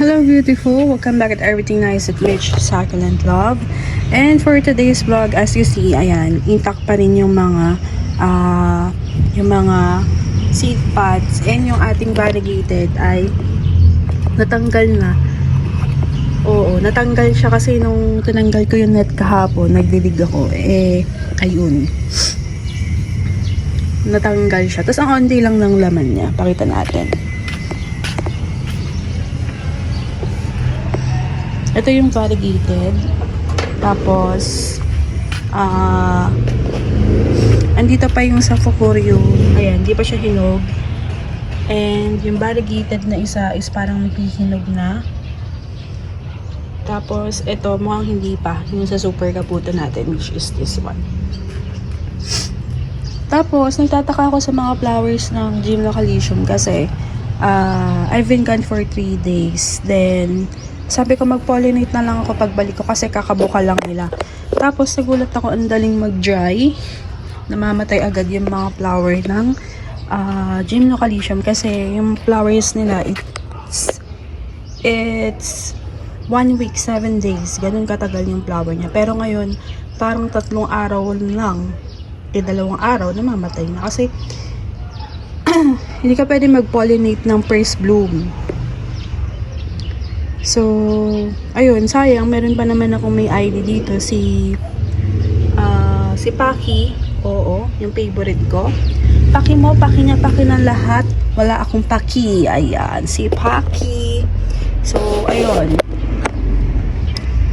Hello beautiful, welcome back at Everything Nice at Rich Succulent Love. And for today's vlog, as you see, ayan, intact pa rin yung mga seed pods, and yung ating variegated ay natanggal na. Oo, natanggal siya kasi nung tinanggal ko yung net kahapon, nagdidig ako, ayun. Natanggal siya. Tapos ang onti lang ng laman niya. Pakita natin. Ito yung variegated. Tapos, andito pa yung sa Fukurio. Ayan, di pa siya hinog. And yung variegated na isa is parang maghihinog na. Tapos, ito mukhang hindi pa. Yung sa super kaputo natin, which is this one. Tapos, nagtataka ako sa mga flowers ng Gymnocalcium kasi I've been gone for 3 days. Then, sabi ko mag-pollinate na lang ako pagbalik ko kasi kakabuka lang nila. Tapos, nagulat ako ang daling mag-dry. Namamatay agad yung mga flower ng Gymnocalcium kasi yung flowers nila, it's 1 week, 7 days. Ganun katagal yung flower niya. Pero ngayon, parang 3 araw lang. 2 araw, namamatay na. Kasi, hindi ka pwede mag-pollinate ng first bloom. So, ayun, sayang. Meron pa naman akong may ID dito. Si Paki. Oo, yung favorite ko. Paki mo, paki niya, paki ng lahat. Wala akong paki. Ayan, si Paki. So, ayun.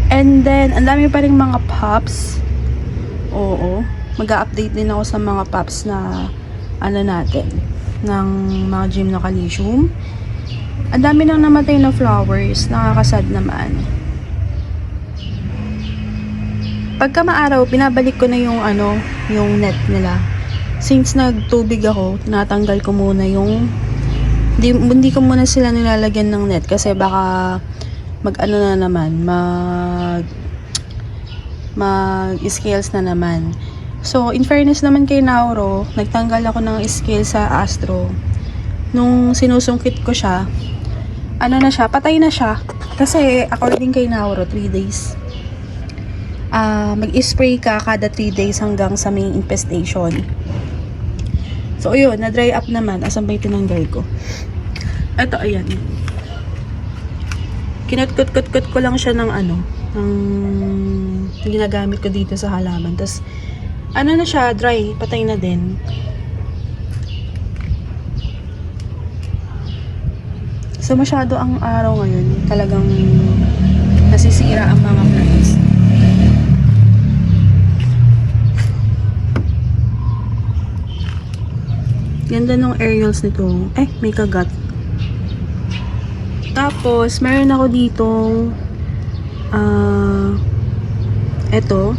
And then, ang dami pa rin mga pops. Oo. Mag-a-update din ako sa mga pops na ano natin, ng mga Gymnocalcium. Ang dami nang namatay na flowers, nakakasad naman. Pagka maaraw, binabalik ko na yung yung net nila. Since nagtubig ako, tinatanggal ko muna yung hindi ko muna sila nilalagyan ng net kasi baka na naman, mag-scales na naman. So, in fairness naman kay Nauro, nagtanggal ako ng scale sa Astro. Nung sinusungkit ko siya, na siya, patay na siya. Kasi, according kay Nauro, 3 days. Mag-spray ka kada 3 days hanggang sa main infestation. So, yun, na-dry up naman. Asan ba yung tinanggal ko? Ito, ayan. Kinut-kut-kut ko lang siya ng ng ginagamit ko dito sa halaman. Tapos, na siya, dry, patay na din. So, masyado ang araw ngayon. Talagang nasisira ang mga plants. Ganda ng aerials nito. May kagat. Tapos, meron ako ditong eto,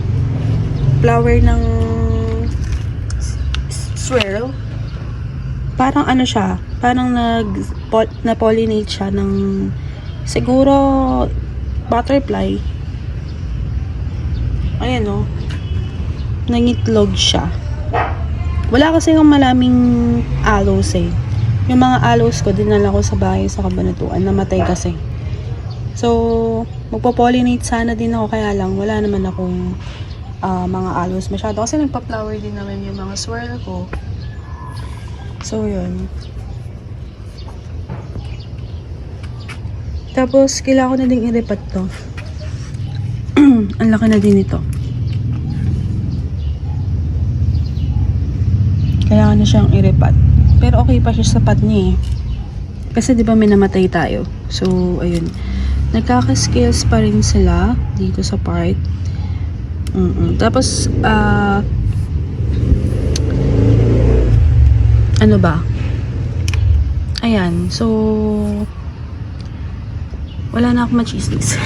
flower ng swirl. Parang siya, parang na-pollinate siya ng siguro butterfly. Ayan o. Nangitlog siya. Wala kasi yung malaming aloes Yung mga aloes ko, dinala ko sa bahay sa Kabanatuan. Namatay kasi. So, magpo-pollinate sana din ako. Kaya lang, wala naman akong mga aloes masyado. Kasi nagpa-flower din naman yung mga swirl ko. So, yun. Tapos, kailangan ko na din i-repat to. Ang laki na din ito. Kailangan na siyang i-repat. Pero okay pa siya sa pot niya Kasi di ba may namatay tayo. So, ayun. Nagkaka-scales pa rin sila dito sa part. Tapos, ano ba? Ayan. So, wala na akong machismis.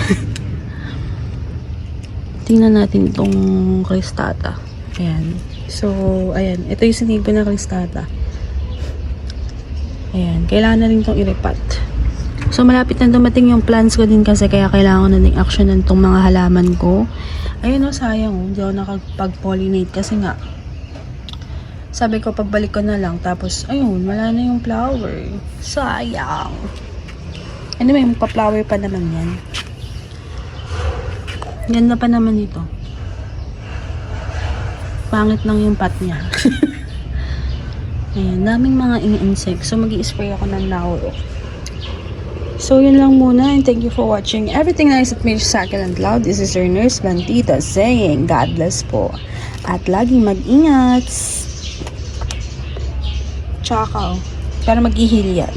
Tingnan natin itong cristata. Ayan. So, ayan. Ito yung sinig ko na cristata. Ayan. Kailangan na rin itong i-repat. So, malapit na dumating yung plants ko din kasi kaya kailangan ko na din actionan itong mga halaman ko. Ayun sayang Hindi ako nakapag-pollinate kasi nga sabi ko pagbalik ko na lang tapos ayun, wala na yung flower. Sayang. Anyway, magpa-flower pa naman yan. Ganda pa naman ito. Pangit lang yung pot niya. Ayan, daming mga insects. So, mag-i-spray ako ng Nauro. So, yun lang muna. And thank you for watching Everything Nice at Mitch Succulent Loud. This is your nurse, Bantita, saying, God bless po. At laging mag-ingat. Tsaka, para mag-ihil yan.